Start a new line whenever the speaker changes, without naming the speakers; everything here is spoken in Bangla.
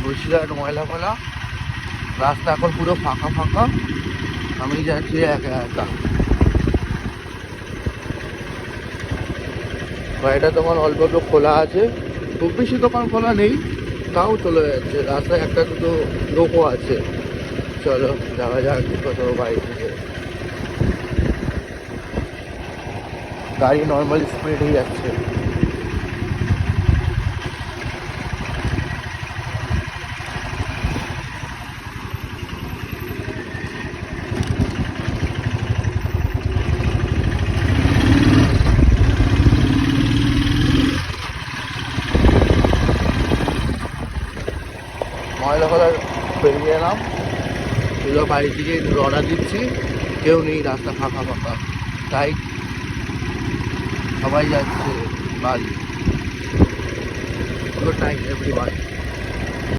বসিরহাট ময়লা ফলা রাস্তা এখন পুরো ফাঁকা ফাঁকা। আমি যাচ্ছি একা একা। গাড়িটা দোকান অল্প একটু খোলা আছে, খুব বেশি দোকান খোলা নেই, তাও চলে যাচ্ছে। রাস্তায় একটা দুটো লোকও আছে। চলো যাওয়া যাক কত বাড়ি থেকে। গাড়ি নর্মাল স্পিডেই যাচ্ছে। ময়লা ফলা বেরিয়ে এলাম, এগুলো বাড়ি থেকে রওনা দিচ্ছি। কেউ নেই, রাস্তা ফাঁকা ফাঁকা, তাই সবাই যাচ্ছে বাড়ি। Good night everyone.